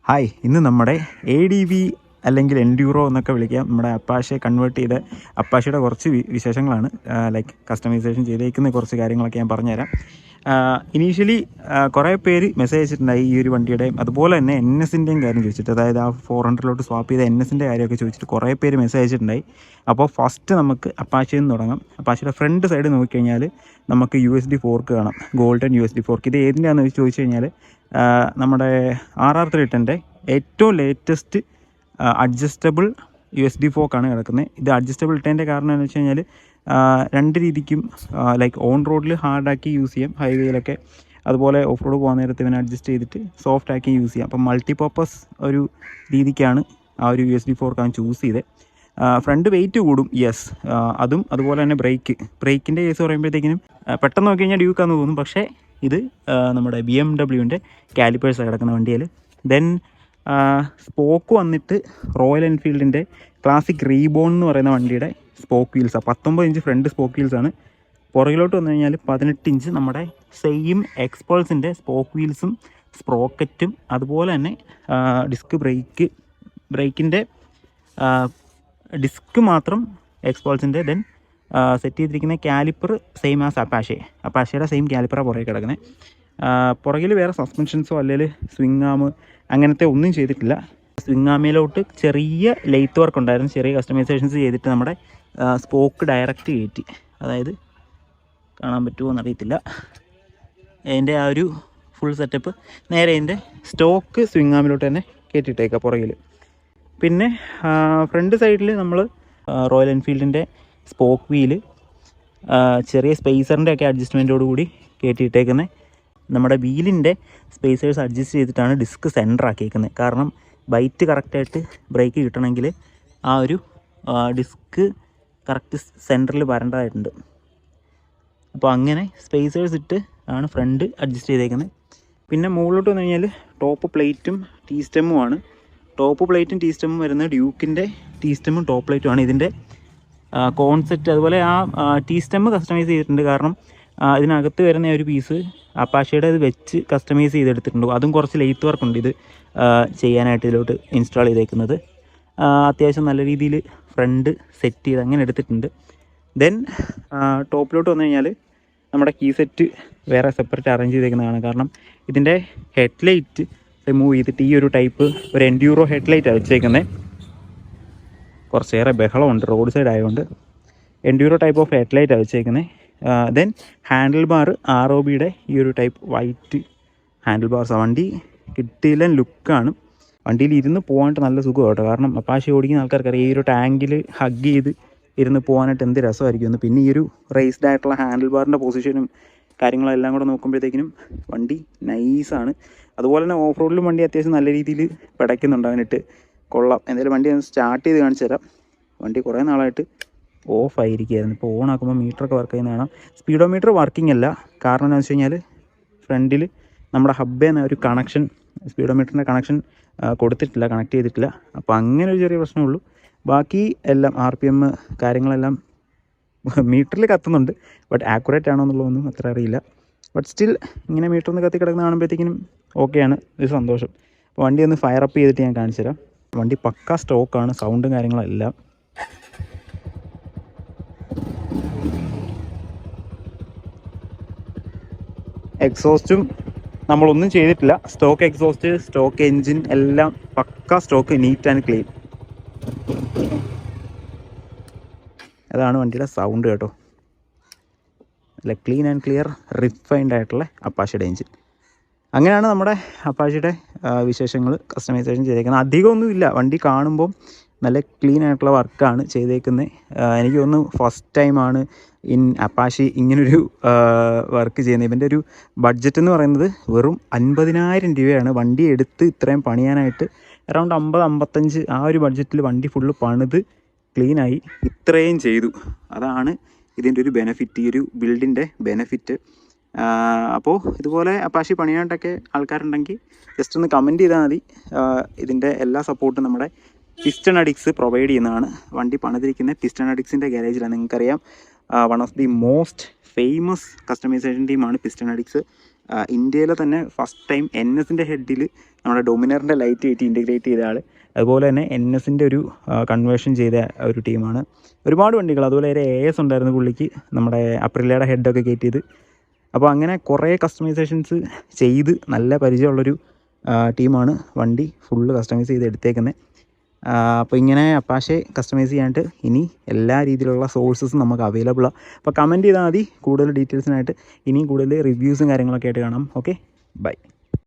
Hi, ഇന്ന് നമ്മുടെ ADV അല്ലെങ്കിൽ എൻഡ്യൂറോ എന്നൊക്കെ വിളിക്കാം, നമ്മുടെ അപ്പാഷെ കൺവേർട്ട് ചെയ്ത അപ്പാഷയുടെ കുറച്ച് വിശേഷങ്ങളാണ്. ലൈക്ക് കസ്റ്റമൈസേഷൻ ചെയ്തേക്കുന്ന കുറച്ച് കാര്യങ്ങളൊക്കെ ഞാൻ പറഞ്ഞുതരാം. ഇനീഷ്യലി കുറേ പേര് മെസ്സേജ് അയച്ചിട്ടുണ്ടായി ഈ ഒരു വണ്ടിയുടെയും അതുപോലെ തന്നെ NSൻ്റെയും കാര്യം ചോദിച്ചിട്ട്, അതായത് ആ 400 സ്വാപ്പ് ചെയ്ത NSൻ്റെ കാര്യമൊക്കെ ചോദിച്ചിട്ട് കുറേ പേര് മെസ്സേജ് അയച്ചിട്ടുണ്ടായി. അപ്പോൾ ഫസ്റ്റ് നമുക്ക് അപ്പാഷയിൽ നിന്ന് തുടങ്ങാം. അപ്പാഷയുടെ ഫ്രണ്ട് സൈഡ് നോക്കിക്കഴിഞ്ഞാൽ നമുക്ക് USB ഫോർക്ക് കാണാം, ഗോൾഡൻ USB ഫോർക്ക്. ഇത് ഏതിൻ്റെയാണെന്ന് ചോദിച്ചു കഴിഞ്ഞാൽ നമ്മുടെ RR310 ഏറ്റവും ലേറ്റസ്റ്റ് അഡ്ജസ്റ്റബിൾ USB ഫോക്കാണ് കിടക്കുന്നത്. ഇത് അഡ്ജസ്റ്റബിൾ ഇട്ടതിൻ്റെ കാരണം എന്ന് വെച്ച് കഴിഞ്ഞാൽ രണ്ട് രീതിക്കും ലൈക്ക് ഓൺ റോഡിൽ ഹാർഡാക്കി യൂസ് ചെയ്യാം, ഹൈവേയിലൊക്കെ അതുപോലെ ഓഫ് റോഡ് പോകുന്ന നേരത്ത് ഇവനെ അഡ്ജസ്റ്റ് ചെയ്തിട്ട് സോഫ്റ്റ് ആക്കി യൂസ് ചെയ്യാം. അപ്പം മൾട്ടിപർപ്പസ് ഒരു രീതിക്കാണ് ആ ഒരു USB ഫോർക്കാണ് ചൂസ് ചെയ്തത്. ഫ്രണ്ട് വെയിറ്റ് കൂടും, യെസ്, അതും അതുപോലെ തന്നെ ബ്രേക്കിൻ്റെ കേസ് പറയുമ്പോഴത്തേക്കിനും പെട്ടെന്ന് നോക്കി കഴിഞ്ഞാൽ ഡ്യൂക്കാന്ന് തോന്നും, പക്ഷേ ഇത് നമ്മുടെ BMWൻ്റെ കാലിപ്പേഴ്സ് കിടക്കുന്ന വണ്ടിയിൽ. ദെൻ സ്പോക്ക് വന്നിട്ട് റോയൽ എൻഫീൽഡിൻ്റെ ക്ലാസിക് റീബോൺ എന്ന് പറയുന്ന വണ്ടിയുടെ സ്പോക്ക് വീൽസാണ്. 19 ഇഞ്ച് ഫ്രണ്ട് സ്പോക്ക് വീൽസാണ്. പുറകിലോട്ട് വന്നു കഴിഞ്ഞാൽ 18 ഇഞ്ച് നമ്മുടെ സെയിം എക്സ്പൾസിൻ്റെ സ്പോക്ക് വീൽസും സ്പ്രോക്കറ്റും അതുപോലെ തന്നെ ബ്രേക്കിൻ്റെ ഡിസ്ക് മാത്രം എക്സ്പൾസിൻ്റെ. ദെൻ സെറ്റ് ചെയ്തിരിക്കുന്ന കാലിപ്പർ സെയിം ആസ് അപ്പാഷയുടെ സെയിം കാലിപ്പറാണ് പുറകെ കിടക്കുന്നത്. പുറകിൽ വേറെ സസ്പെൻഷൻസോ അല്ലെങ്കിൽ സ്വിങ് ആം അങ്ങനത്തെ ഒന്നും ചെയ്തിട്ടില്ല. സ്വിങ് ആമിലോട്ട് ചെറിയ ലെയ്ത്ത് വർക്ക് ഉണ്ടായിരുന്നു, ചെറിയ കസ്റ്റമൈസേഷൻസ് ചെയ്തിട്ട് നമ്മുടെ സ്പോക്ക് ഡയറക്റ്റ് കയറ്റി, അതായത് കാണാൻ പറ്റുമോ എന്നറിയത്തില്ല, അതിൻ്റെ ആ ഒരു ഫുൾ സെറ്റപ്പ് നേരെ അതിൻ്റെ സ്റ്റോക്ക് സ്വിങ് ആമിലോട്ട് തന്നെ കയറ്റിയിട്ടേക്കാം പുറകിൽ. പിന്നെ ഫ്രണ്ട് സൈഡിൽ നമ്മൾ റോയൽ എൻഫീൽഡിൻ്റെ സ്പോക്ക് വീല് ചെറിയ സ്പേസറിൻ്റെ ഒക്കെ അഡ്ജസ്റ്റ്മെൻറ്റോട് കൂടി കയറ്റിയിട്ടേക്കുന്നത്. നമ്മുടെ വീലിൻ്റെ സ്പേസേഴ്സ് അഡ്ജസ്റ്റ് ചെയ്തിട്ടാണ് ഡിസ്ക് സെൻറ്റർ ആക്കിയേക്കുന്നത്. കാരണം ബൈറ്റ് കറക്റ്റായിട്ട് ബ്രേക്ക് കിട്ടണമെങ്കിൽ ആ ഒരു ഡിസ്ക് കറക്റ്റ് സെൻറ്ററിൽ വരേണ്ടതായിട്ടുണ്ട്. അപ്പോൾ അങ്ങനെ സ്പേസേഴ്സ് ഇട്ട് ആണ് ഫ്രണ്ട് അഡ്ജസ്റ്റ് ചെയ്തേക്കുന്നത്. പിന്നെ മുകളിലോട്ട് വന്നു കഴിഞ്ഞാൽ ടോപ്പ് പ്ലേറ്റും ടീ സ്റ്റെമ്മുമാണ്. ടോപ്പ് പ്ലേറ്റും ടീ സ്റ്റെമ്മും വരുന്നത് ഡ്യൂക്കിൻ്റെ ടീ സ്റ്റെമ്മും ടോപ്പ് പ്ലേറ്റുമാണ് ഇതിൻ്റെ കോൺസെപ്റ്റ്. അതുപോലെ ആ ടീ സ്റ്റെമ്മ് കസ്റ്റമൈസ് ചെയ്തിട്ടുണ്ട്, കാരണം ഇതിനകത്ത് വരുന്ന ഒരു പീസ് അപ്പാഷയുടെ ഇത് വെച്ച് കസ്റ്റമൈസ് ചെയ്തെടുത്തിട്ടുണ്ട്. അതും കുറച്ച് ലെയ്ത്ത് വർക്കുണ്ട് ഇത് ചെയ്യാനായിട്ട് ഇതിലോട്ട് ഇൻസ്റ്റാൾ ചെയ്തേക്കുന്നത്. അത്യാവശ്യം നല്ല രീതിയിൽ ഫ്രണ്ട് സെറ്റ് ചെയ്ത് അങ്ങനെ എടുത്തിട്ടുണ്ട്. ദെൻ ടോപ്പിലോട്ട് വന്നു കഴിഞ്ഞാൽ നമ്മുടെ കീ സെറ്റ് വേറെ സെപ്പറേറ്റ് അറേഞ്ച് ചെയ്തേക്കുന്നതാണ്. കാരണം ഇതിൻ്റെ ഹെഡ്ലൈറ്റ് റിമൂവ് ചെയ്തിട്ട് ഈ ഒരു ടൈപ്പ് ഒരു എൻഡ്യൂറോ ഹെഡ്ലൈറ്റാണ് വെച്ചേക്കുന്നത്. കുറച്ചേറെ ബഹളമുണ്ട് റോഡ് സൈഡ് ആയതുകൊണ്ട്. എൻഡ്യൂറോ ടൈപ്പ് ഓഫ് ഹെഡ്ലൈറ്റാണ് വെച്ചേക്കുന്നത്. ദെൻ ഹാൻഡിൽ ബാർ ROBയുടെ ഈ ഒരു ടൈപ്പ് വൈറ്റ് ഹാൻഡിൽ ബാർസാണ്. വണ്ടി കിട്ടിയില്ല ലുക്കാണ്. വണ്ടിയിൽ ഇരുന്ന് പോകാനായിട്ട് നല്ല സുഖമാണ് കേട്ടോ. കാരണം അപ്പാഷെ ഓടിക്കുന്ന ആൾക്കാർക്കറിയാം ഈ ഒരു ടാങ്കിൽ ഹഗ് ചെയ്ത് ഇരുന്ന് പോകാനായിട്ട് എന്ത് രസമായിരിക്കും എന്ന്. പിന്നെ ഈ ഒരു റേസ്ഡ് ആയിട്ടുള്ള ഹാൻഡിൽ ബാറിൻ്റെ പൊസിഷനും കാര്യങ്ങളും എല്ലാം കൂടെ നോക്കുമ്പോഴത്തേക്കിനും വണ്ടി നൈസാണ്. അതുപോലെ തന്നെ ഓഫ് റോഡിലും വണ്ടി അത്യാവശ്യം നല്ല രീതിയിൽ പിടയ്ക്കുന്നുണ്ട്, അവനിട്ട് കൊള്ളാം. എന്തായാലും വണ്ടി ഒന്ന് സ്റ്റാർട്ട് ചെയ്ത് കാണിച്ചു തരാം. വണ്ടി കുറേ നാളായിട്ട് ഓഫ് ആയിരിക്കുകയായിരുന്നു. ഇപ്പോൾ ഓൺ ആക്കുമ്പോൾ മീറ്ററൊക്കെ വർക്ക് ചെയ്യുന്ന കാണാം. സ്പീഡോമീറ്റർ വർക്കിംഗ് അല്ല. കാരണം എന്താണെന്ന് വെച്ച് കഴിഞ്ഞാൽ ഫ്രണ്ടിൽ നമ്മുടെ ഹബ്ബേന്ന് ഒരു കണക്ഷൻ, സ്പീഡോമീറ്ററിൻ്റെ കണക്ഷൻ കൊടുത്തിട്ടില്ല, കണക്ട് ചെയ്തിട്ടില്ല. അപ്പോൾ അങ്ങനെ ഒരു ചെറിയ പ്രശ്നമുള്ളൂ. ബാക്കി എല്ലാം RPM കാര്യങ്ങളെല്ലാം മീറ്ററിൽ കത്തുന്നുണ്ട്. ബട്ട് ആക്യുറേറ്റ് ആണോ എന്നുള്ളതൊന്നും അത്ര അറിയില്ല. ബട്ട് സ്റ്റിൽ ഇങ്ങനെ മീറ്ററിൽ കത്തി കിടക്കുന്ന കാണുമ്പോഴത്തേക്കിനും ഓക്കെയാണ്, ഒരു സന്തോഷം. അപ്പോൾ വണ്ടി ഒന്ന് ഫയർ അപ്പ് ചെയ്തിട്ട് ഞാൻ കാണിച്ചു തരാം. വണ്ടി പക്ക സ്റ്റോക്കാണ്, സൗണ്ടും കാര്യങ്ങളെല്ലാം. എക്സോസ്റ്റും നമ്മളൊന്നും ചെയ്തിട്ടില്ല. സ്റ്റോക്ക് എക്സോസ്റ്റ്, സ്റ്റോക്ക് എൻജിൻ എല്ലാം പക്ക സ്റ്റോക്ക്, നീറ്റ് ആൻഡ് ക്ലീൻ. അതാണ് വണ്ടിയുടെ സൗണ്ട് കേട്ടോ. അല്ല, ക്ലീൻ ആൻഡ് ക്ലിയർ റിഫൈൻഡ് ആയിട്ടുള്ള അപ്പാഷയുടെ എൻജിൻ. അങ്ങനെയാണ് നമ്മുടെ അപ്പാഷയുടെ വിശേഷങ്ങൾ കസ്റ്റമൈസേഷൻ ചെയ്തേക്കുന്നത്. അധികമൊന്നുമില്ല. വണ്ടി കാണുമ്പം നല്ല ക്ലീൻ ആയിട്ടുള്ള വർക്കാണ് ചെയ്തേക്കുന്നത്. എനിക്ക് തോന്നുന്നു ഫസ്റ്റ് ടൈമാണ് ഇൻ അപ്പാഷി ഇങ്ങനൊരു വർക്ക് ചെയ്യുന്നത്. ഇവൻ്റെ ഒരു ബഡ്ജറ്റ് എന്ന് പറയുന്നത് വെറും 50,000 രൂപയാണ്. വണ്ടി എടുത്ത് ഇത്രയും പണിയാനായിട്ട് അറൗണ്ട് 50-55 ആ ഒരു ബഡ്ജറ്റിൽ വണ്ടി ഫുള്ള് പണിത് ക്ലീനായി ഇത്രയും ചെയ്തു. അതാണ് ഇതിൻ്റെ ഒരു ബെനഫിറ്റ്, ഈ ഒരു ബിൽഡിൻ്റെ ബെനഫിറ്റ്. അപ്പോൾ ഇതുപോലെ അപ്പാഷി പണിയാനായിട്ടൊക്കെ ആൾക്കാരുണ്ടെങ്കിൽ ജസ്റ്റ് ഒന്ന് കമൻറ്റ് ചെയ്താൽ മതി. ഇതിൻ്റെ എല്ലാ സപ്പോർട്ടും നമ്മുടെ പിസ്റ്റൺ അഡിക്സ് പ്രൊവൈഡ് ചെയ്യുന്നതാണ്. വണ്ടി പണിതിരിക്കുന്ന പിസ്റ്റൺ അഡിക്സിൻ്റെ ഗാരേജിലാണ്. നിങ്ങൾക്കറിയാം, one of the most famous customisation ടീമാണ് പിസ്റ്റൺ അഡിക്സ്. ഇന്ത്യയിലെ തന്നെ ഫസ്റ്റ് ടൈം NSൻ്റെ ഹെഡിൽ നമ്മുടെ ഡൊമിനറിൻ്റെ ലൈറ്റ് വെയിറ്റ് ഇൻറ്റഗ്രേറ്റ് ചെയ്ത ആൾ. അതുപോലെ തന്നെ NSൻ്റെ ഒരു കൺവേർഷൻ ചെയ്ത ഒരു ടീമാണ്. ഒരുപാട് വണ്ടികൾ, അതുപോലെ ഒരു AS ഉണ്ടായിരുന്നു പുള്ളിക്ക്, നമ്മുടെ അപ്രിലയുടെ ഹെഡൊക്കെ കയറ്റിയത്. അപ്പോൾ അങ്ങനെ കുറേ കസ്റ്റമൈസേഷൻസ് ചെയ്ത് നല്ല പരിചയമുള്ളൊരു ടീമാണ് വണ്ടി ഫുള്ള് കസ്റ്റമൈസ് ചെയ്ത് എടുത്തേക്കുന്നത്. അപ്പോൾ ഇങ്ങനെ അപ്പാഷെ കസ്റ്റമൈസ് ചെയ്യാനായിട്ട് ഇനി എല്ലാ രീതിയിലുള്ള സോഴ്സസും നമുക്ക് അവൈലബിളാണ്. അപ്പോൾ കമൻറ്റ് ചെയ്താൽ മതി കൂടുതൽ ഡീറ്റെയിൽസിനായിട്ട്. ഇനിയും കൂടുതൽ റിവ്യൂസും കാര്യങ്ങളൊക്കെ ആയിട്ട് കാണാം. Okay, by.